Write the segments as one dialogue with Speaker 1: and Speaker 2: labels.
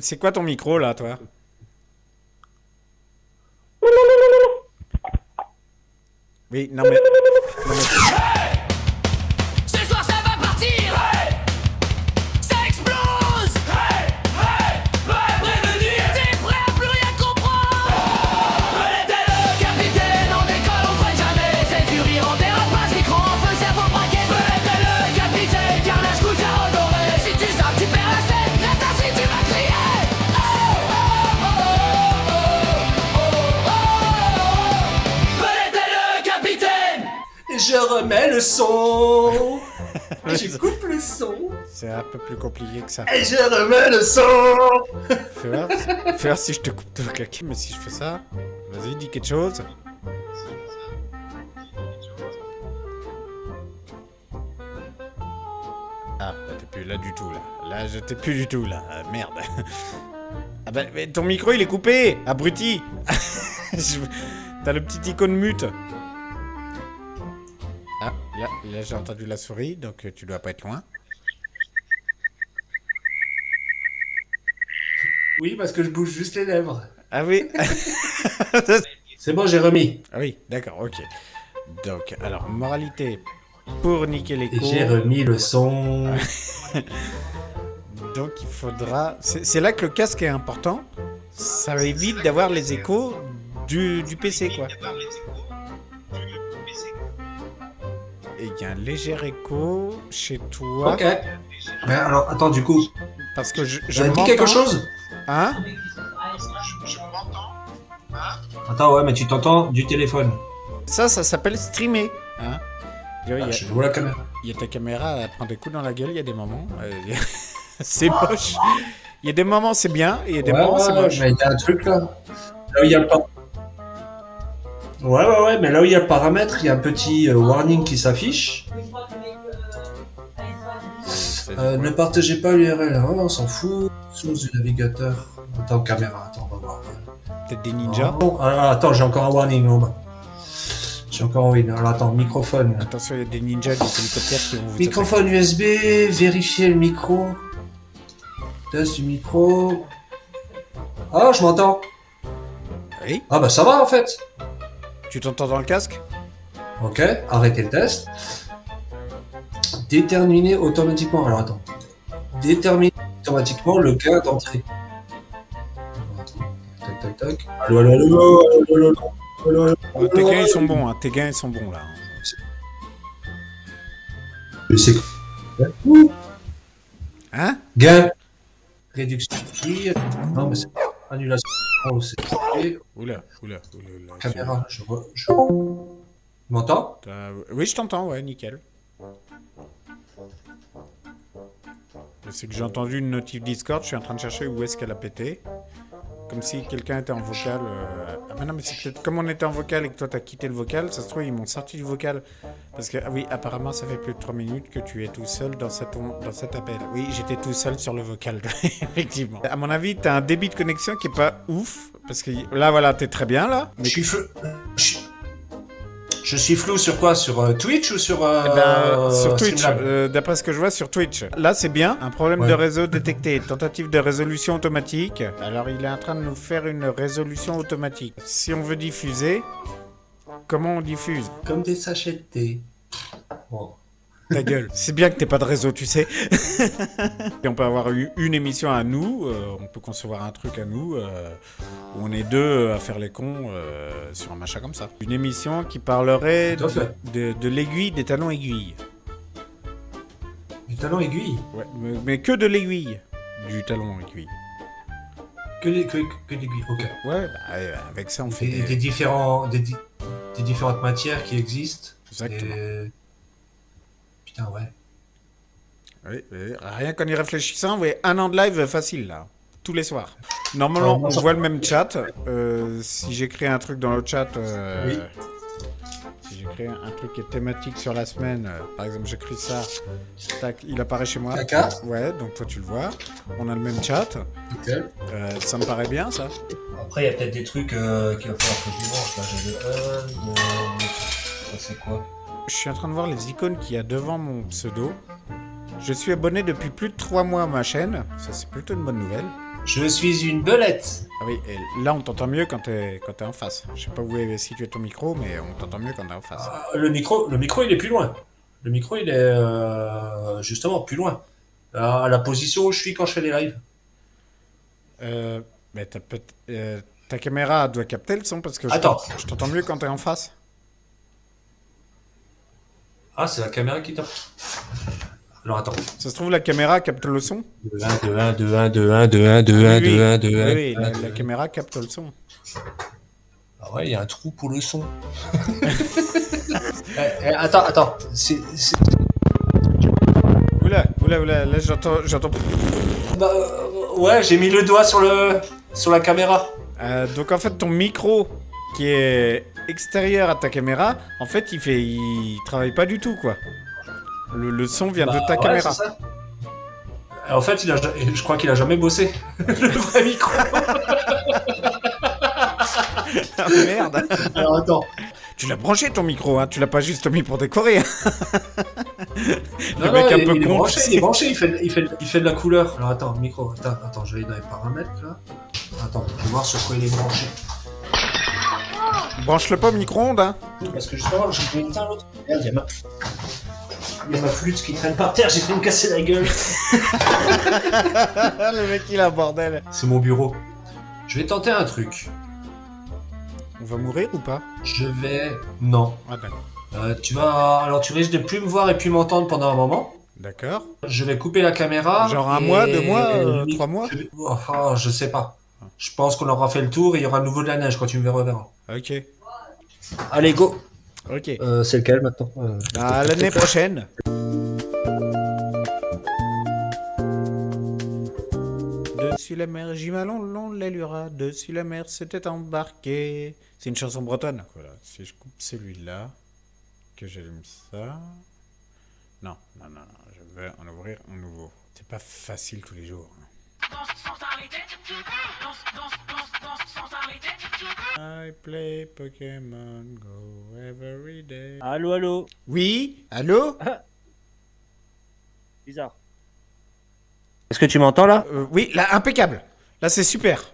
Speaker 1: C'est quoi ton micro là, toi? Oui, non mais.
Speaker 2: Ce soir ça va partir. Ça explose. Prévenir. T'es prêt à plus rien comprendre. Venez le capitaine, on décolle, on freine jamais. C'est du rire, on dérape pas ce micro, on feu, cerveau braqué. Venez le capitaine, carnage, coup de jarre doré. Si tu zappes, tu perds la scène. Reste assis, tu vas crier. Oh, oh, oh, oh, oh, oh, oh. Venez le capitaine.
Speaker 3: Et je remets le son. Et je coupe le son.
Speaker 1: C'est un peu plus compliqué que ça.
Speaker 3: Et je remets le son.
Speaker 1: Fais voir si je te coupe tout le claquet, mais si je fais ça, vas-y, dis quelque chose. Ah, bah t'es plus là du tout, là. Là, je t'ai plus du tout, là. Merde. Ah bah, mais ton micro, il est coupé, abruti. T'as le petit icône mute. Ah, là j'ai entendu la souris, donc tu dois pas être loin.
Speaker 3: Oui, parce que je bouge juste les lèvres.
Speaker 1: Ah oui.
Speaker 3: C'est bon, j'ai remis.
Speaker 1: Ah oui, d'accord, ok. Donc, alors, moralité, pour niquer
Speaker 3: Et
Speaker 1: l'écho,
Speaker 3: j'ai remis le son.
Speaker 1: donc il faudra... C'est là que le casque est important. Ça évite d'avoir les échos du PC, quoi. Et il y a un léger écho chez toi.
Speaker 3: Ok. Mais alors, attends, du coup,
Speaker 1: Parce que je
Speaker 3: j'ai dit
Speaker 1: m'entends.
Speaker 3: quelque chose?
Speaker 1: Hein?
Speaker 3: Attends, ouais, mais tu t'entends du téléphone.
Speaker 1: Ça s'appelle streamer. Hein?
Speaker 3: Je vois la caméra.
Speaker 1: Il y a ta caméra, elle prend des coups dans la gueule, il y a des moments. C'est moche. Il y a des moments c'est bien, et il y a des moments c'est moche.
Speaker 3: mais il y a un truc là. Là où il y a le Ouais, mais là où il y a le paramètre, il y a un petit warning qui s'affiche. Ne partagez pas l'URL, hein, on s'en fout. Source du navigateur. Attends, caméra, attends, on va voir.
Speaker 1: Peut-être des ninjas.
Speaker 3: Oh, attends, j'ai encore un warning en bas. J'ai encore un warning. Alors attends, microphone.
Speaker 1: Attention, il y a des ninjas, des hélicoptères qui vont vous
Speaker 3: Microphone USB, vérifier le micro. Test du micro. Ah, je m'entends.
Speaker 1: Oui.
Speaker 3: Ah bah ça va en fait.
Speaker 1: Tu t'entends dans le casque?
Speaker 3: Ok, arrêtez le test. Déterminer automatiquement. Alors attends. Déterminer automatiquement le cas d'entrée. Tac, tac, tac. Allô, allô, allô, allô, allô, allô, allô, allô.
Speaker 1: Tes gains ils sont bons, hein. Tes gains ils sont bons là.
Speaker 3: Mais c'est
Speaker 1: Hein?
Speaker 3: gain. Réduction. Non mais c'est annulation. Oh, c'est
Speaker 1: Oula.
Speaker 3: caméra. Je vois. Tu m'entends?
Speaker 1: Oui, je t'entends, ouais, nickel. C'est que j'ai entendu une notif Discord, je suis en train de chercher où est-ce qu'elle a pété. Comme si quelqu'un était en vocal. Ah bah non, mais c'est peut-être comme on était en vocal et que toi t'as quitté le vocal, ça se trouve ils m'ont sorti du vocal. Parce que, ah oui, apparemment ça fait plus de 3 minutes que tu es tout seul dans cet appel. Oui, j'étais tout seul sur le vocal, effectivement. À mon avis, t'as un débit de connexion qui est pas ouf. Parce que là, voilà, t'es très bien là. Mais...
Speaker 3: Je suis flou. Je suis flou sur quoi? Sur Twitch ou sur
Speaker 1: sur Twitch,
Speaker 3: Streamlab?
Speaker 1: d'après ce que je vois sur Twitch. Là, c'est bien. Un problème de réseau détecté. Tentative de résolution automatique. Alors, il est en train de nous faire une résolution automatique. Si on veut diffuser, comment on diffuse?
Speaker 3: Comme des sachets de thé. Bon.
Speaker 1: Ta gueule. C'est bien que t'aies pas de réseau, tu sais. Et on peut avoir une émission à nous. On peut concevoir un truc à nous. Où on est deux à faire les cons sur un machin comme ça. Une émission qui parlerait de l'aiguille des talons aiguilles.
Speaker 3: Du talon aiguille?
Speaker 1: Ouais, mais que de l'aiguille du talon aiguille.
Speaker 3: Que l'aiguille, ok.
Speaker 1: Ouais, bah, avec ça on fait
Speaker 3: des différentes matières qui existent.
Speaker 1: Exactement.
Speaker 3: Putain, ouais.
Speaker 1: Oui, rien qu'en y réfléchissant, ouais, 1 an de live facile là. Tous les soirs. Normalement, on voit le même chat. Si j'écris un truc dans le chat...
Speaker 3: Oui.
Speaker 1: Si j'écris un truc qui est thématique sur la semaine, par exemple j'écris ça, tac, il apparaît chez moi.
Speaker 3: Caca.
Speaker 1: Ouais, donc toi tu le vois. On a le même chat.
Speaker 3: Ok.
Speaker 1: Ça me paraît bien ça.
Speaker 3: Après, il y a peut-être des trucs qu'il va falloir que je mange. Là, j'ai le ça c'est quoi?
Speaker 1: Je suis en train de voir les icônes qu'il y a devant mon pseudo. Je suis abonné depuis plus de 3 mois à ma chaîne. Ça, c'est plutôt une bonne nouvelle.
Speaker 3: Je suis une belette.
Speaker 1: Ah oui, et là on t'entend mieux quand t'es en face. Je sais pas où est situé ton micro, mais on t'entend mieux quand t'es en face.
Speaker 3: Le micro, il est plus loin. Le micro, il est justement plus loin. À la position où je suis quand je fais les lives.
Speaker 1: Mais ta caméra doit capter le son parce que
Speaker 3: Attends.
Speaker 1: je t'entends mieux quand t'es en face.
Speaker 3: Ah, c'est la caméra qui tape. Alors attends.
Speaker 1: Ça se trouve la caméra capte le son.
Speaker 3: 2, 1, 2, 1, 2, 1, 2, 1, 2, 1, 2, 1, 2, 1, 2, 1.
Speaker 1: Oui, la caméra capte le son.
Speaker 3: Ah ouais, il y a un trou pour le son. Attends.
Speaker 1: Oula, là j'entends.
Speaker 3: Bah, ouais, j'ai mis le doigt sur la caméra.
Speaker 1: Donc en fait ton micro qui est extérieur à ta caméra, en fait il travaille pas du tout quoi. Le son vient de ta caméra.
Speaker 3: C'est ça. En fait, je crois qu'il a jamais bossé. Le vrai micro.
Speaker 1: Ah merde.
Speaker 3: Alors attends.
Speaker 1: Tu l'as branché ton micro, hein. Tu l'as pas juste mis pour décorer. Hein.
Speaker 3: Non, il est branché, il fait de la couleur. Alors attends, micro, attends, je vais aller dans les paramètres là. Attends, je vais voir sur quoi il est branché.
Speaker 1: Branche-le pas au micro-ondes, hein.
Speaker 3: Parce que justement, j'ai éteint l'autre. Merde, il y a ma flûte qui traîne par terre, j'ai fait me casser la gueule.
Speaker 1: Le mec il a un bordel.
Speaker 3: C'est mon bureau. Je vais tenter un truc.
Speaker 1: On va mourir ou pas?
Speaker 3: Je vais... Non.
Speaker 1: Ah d'accord.
Speaker 3: Alors tu risques de plus me voir et plus m'entendre pendant un moment.
Speaker 1: D'accord.
Speaker 3: Je vais couper la caméra.
Speaker 1: Genre un mois, 2 mois, 3 mois?
Speaker 3: Je sais pas. Je pense qu'on aura fait le tour et il y aura de nouveau de la neige quand tu me reverras.
Speaker 1: Ok.
Speaker 3: Allez, go.
Speaker 1: Ok.
Speaker 3: C'est lequel maintenant
Speaker 1: L'année prochaine. Dessus la mer, Jimalon, l'allura. Dessus la mer, c'était embarqué. C'est une chanson bretonne. Voilà. Si je coupe celui-là, que j'allume ça. Non. Je vais en ouvrir un nouveau. C'est pas facile tous les jours. I play Pokémon Go every day.
Speaker 4: Allô.
Speaker 1: Oui? Allô?
Speaker 4: Bizarre. Est-ce que tu m'entends là?
Speaker 1: Oui, là, impeccable. Là, c'est super.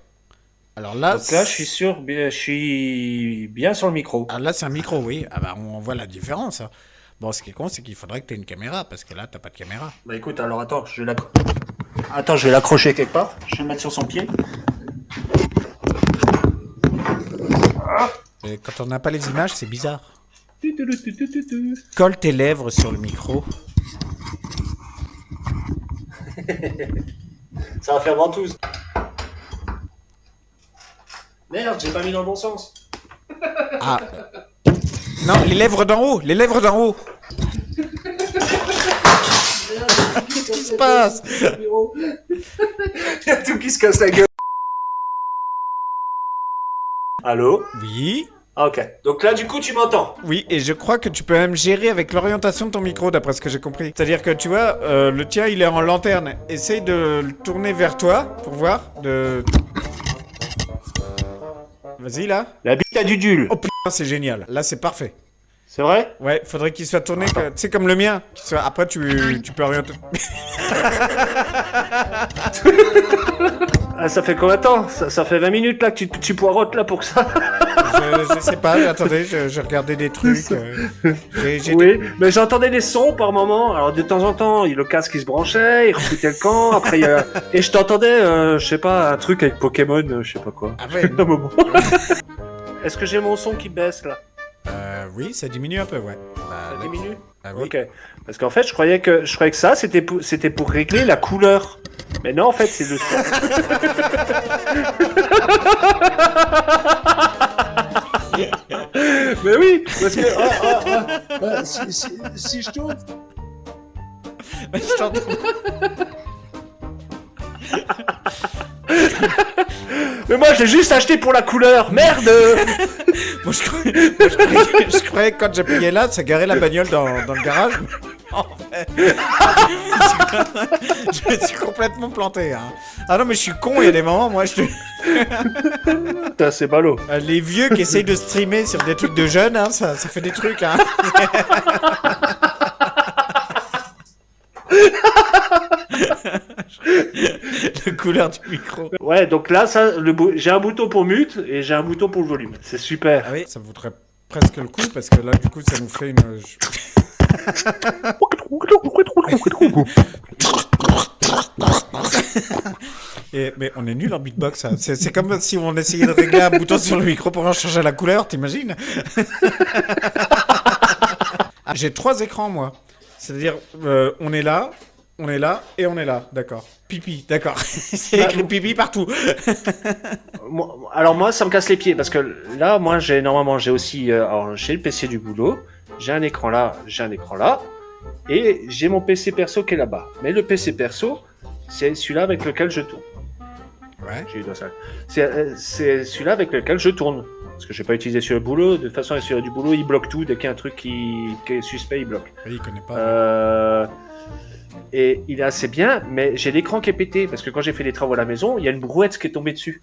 Speaker 1: Alors là,
Speaker 4: Donc là, je suis bien sur le micro.
Speaker 1: Ah, là, c'est un micro, oui. Ah bah, on voit la différence. Hein. Bon, ce qui est con, c'est qu'il faudrait que tu aies une caméra, parce que là, t'as pas de caméra.
Speaker 3: Bah écoute, alors attends, je vais l'accrocher quelque part. Je vais le mettre sur son pied.
Speaker 1: Et quand on n'a pas les images, c'est bizarre. Colle tes lèvres sur le micro.
Speaker 3: Ça va faire ventouse. Merde, j'ai pas mis dans le bon sens.
Speaker 1: Ah. Non, les lèvres d'en haut. Les lèvres d'en haut. Qu'est-ce qui se passe?
Speaker 3: Il y a tout qui se casse la gueule. Allô?
Speaker 1: Oui.
Speaker 3: Ah, ok. Donc là, du coup, tu m'entends?
Speaker 1: Oui, et je crois que tu peux même gérer avec l'orientation de ton micro, d'après ce que j'ai compris. C'est-à-dire que tu vois, le tien, il est en lanterne. Essaye de le tourner vers toi, pour voir. Vas-y, là.
Speaker 4: La bite à Dudule.
Speaker 1: Oh putain, c'est génial. Là, c'est parfait.
Speaker 4: C'est vrai?
Speaker 1: Ouais, faudrait qu'il soit tourné, tu sais, comme le mien. Après, tu peux orienter.
Speaker 4: Ah, ça fait combien de temps? Ça fait 20 minutes là que tu poirotes là pour que ça.
Speaker 1: Je sais pas, attendez, je regardais des trucs.
Speaker 4: Oui, mais j'entendais des sons par moment. Alors de temps en temps, le casque il se branchait, il refoutait le camp. Après, et je t'entendais, je sais pas, un truc avec Pokémon, je sais pas quoi.
Speaker 1: Ah ouais.
Speaker 4: Un moment. Est-ce que j'ai mon son qui baisse là?
Speaker 1: Oui, ça diminue un peu, ouais.
Speaker 4: Ça diminue?
Speaker 1: Ah oui.
Speaker 4: Ok. Parce qu'en fait, je croyais que ça, c'était pour régler la couleur. Mais non, en fait, c'est le son. Mais oui, parce que si je tourne.
Speaker 1: Je t'entends.
Speaker 4: Mais moi, je l'ai juste acheté pour la couleur. Merde.
Speaker 1: Moi, je croyais que quand j'appuyais là, ça garait la bagnole dans le garage. En fait, je me suis complètement planté. Hein. Ah non, mais je suis con, il y a des moments, moi,
Speaker 4: Putain, c'est ballot.
Speaker 1: Les vieux qui essayent de streamer sur des trucs de jeunes, hein, ça fait des trucs. Hein. Le couleur du micro.
Speaker 4: Ouais, donc là, j'ai un bouton pour mute et j'ai un bouton pour le volume. C'est super.
Speaker 1: Ah oui, ça vaudrait presque le coup parce que là, du coup, ça nous fait une. Mais on est nul en beatbox. Hein. C'est comme si on essayait de régler un bouton sur le micro pour en changer la couleur, t'imagines? J'ai 3 écrans, moi. C'est-à-dire, on est là et on est là, d'accord. Pipi, d'accord. C'est écrit pipi partout.
Speaker 4: Alors moi, ça me casse les pieds parce que là, moi, j'ai aussi, j'ai le PC du boulot, j'ai un écran là, et j'ai mon PC perso qui est là-bas. Mais le PC perso, c'est celui-là avec lequel je tourne.
Speaker 1: Ouais.
Speaker 4: J'ai eu dans ça. C'est celui-là avec lequel je tourne. Parce que je n'ai pas utilisé sur le boulot. De toute façon, sur du boulot, il bloque tout. Dès qu'il y a un truc qui est suspect, il bloque.
Speaker 1: Oui, il connaît pas.
Speaker 4: Et il est assez bien, mais j'ai l'écran qui est pété. Parce que quand j'ai fait les travaux à la maison, il y a une brouette qui est tombée dessus.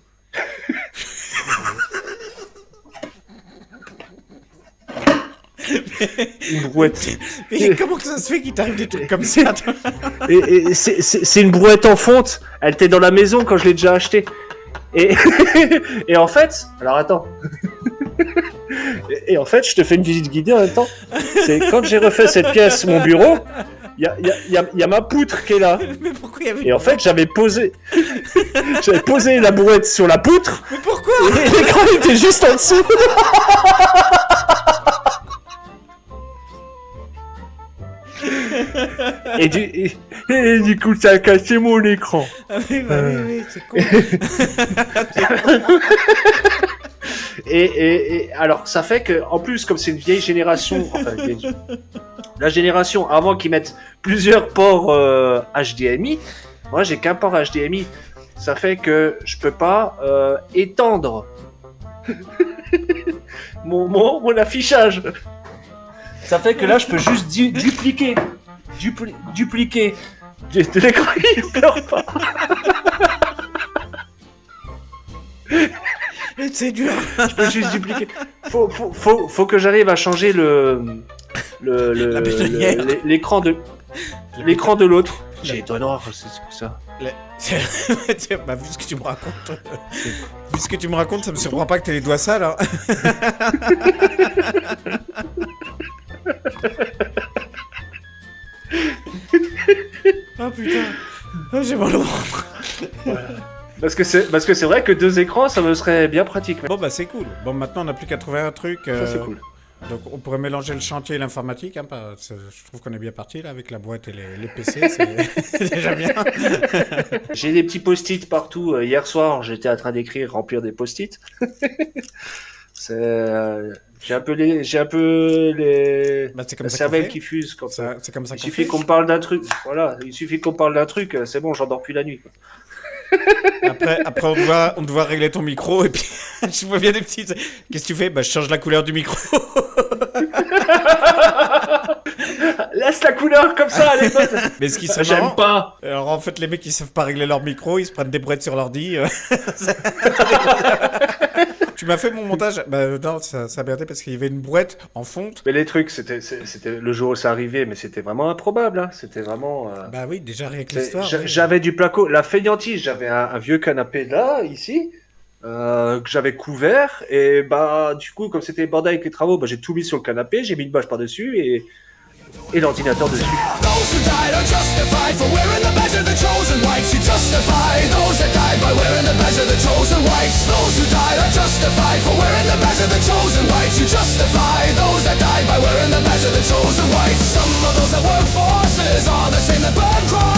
Speaker 4: Une brouette.
Speaker 1: Mais comment que ça se fait qu'il t'arrive des trucs comme ça, toi?
Speaker 4: Et c'est une brouette en fonte. Elle était dans la maison quand je l'ai déjà achetée. Et en fait, alors attends. Et en fait, je te fais une visite guidée en même temps. C'est quand j'ai refait cette pièce, mon bureau, il y a ma poutre qui est là.
Speaker 1: Mais pourquoi il y avait...
Speaker 4: Et en fait, j'avais posé la brouette sur la poutre.
Speaker 1: Mais pourquoi?
Speaker 4: Et l'écran était juste en dessous. Et du coup, ça a cassé mon écran.
Speaker 1: Ah oui, oui, c'est con.
Speaker 4: Et alors, ça fait que, en plus, comme c'est une vieille génération, la génération avant qu'ils mettent plusieurs ports HDMI, moi j'ai qu'un port HDMI. Ça fait que je peux pas étendre mon affichage. Ça fait que là, je peux juste dupliquer. De l'écran, il pleure pas.
Speaker 1: C'est dur.
Speaker 4: Je peux juste dupliquer. Faut que j'arrive à changer l'écran de l'autre. J'ai étonnant, c'est pour ça.
Speaker 1: Bah, vu ce que tu me racontes, ça me surprend pas que t'aies les doigts sales. Hein. Oh putain, oh, j'ai mal au ventre.
Speaker 4: Voilà. Parce que c'est vrai que 2 écrans, ça me serait bien pratique.
Speaker 1: Bon bah c'est cool. Bon maintenant on n'a plus qu'à trouver un truc.
Speaker 4: Ça c'est cool.
Speaker 1: Donc on pourrait mélanger le chantier et l'informatique. Hein, je trouve qu'on est bien parti là avec la boîte et les PC. C'est déjà bien.
Speaker 4: J'ai des petits post-it partout. Hier soir, j'étais en train d'écrire, remplir des post-it. J'ai un peu les
Speaker 1: Bah, c'est comme
Speaker 4: la
Speaker 1: ça
Speaker 4: cervelle qui fuse quand
Speaker 1: c'est comme ça
Speaker 4: il suffit qu'on me parle d'un truc. Voilà, il suffit qu'on me parle d'un truc, c'est bon, j'endors plus la nuit. Quoi.
Speaker 1: Après on doit régler ton micro et puis je vois bien des petites. Qu'est-ce que tu fais? Bah je change la couleur du micro.
Speaker 4: Laisse la couleur comme ça, elle est bonne.
Speaker 1: Mais ce qui serait
Speaker 4: J'aime
Speaker 1: marrant,
Speaker 4: pas.
Speaker 1: Alors en fait les mecs qui savent pas régler leur micro, ils se prennent des brouettes sur l'ordi. Tu m'as fait mon montage. Bah non, ça a merdé parce qu'il y avait une brouette en fonte.
Speaker 4: Mais les trucs, c'était le jour où ça arrivait, mais c'était vraiment improbable. Hein. C'était vraiment.
Speaker 1: Bah oui, déjà rien que l'histoire.
Speaker 4: J'avais du placo, la feignantise. J'avais un vieux canapé là, ici, que j'avais couvert. Et bah du coup, comme c'était bordé avec les travaux, bah, j'ai tout mis sur le canapé, j'ai mis une bâche par dessus et l'ordinateur dessus.
Speaker 2: Those who died are justified for wearing the badge of the chosen whites. You justify those that died by wearing the badge of the chosen whites. Those who died are justified for wearing the badge of the chosen whites. You justify those that died by wearing the badge of the chosen whites. Some of those that work forces are the same that burn crosses.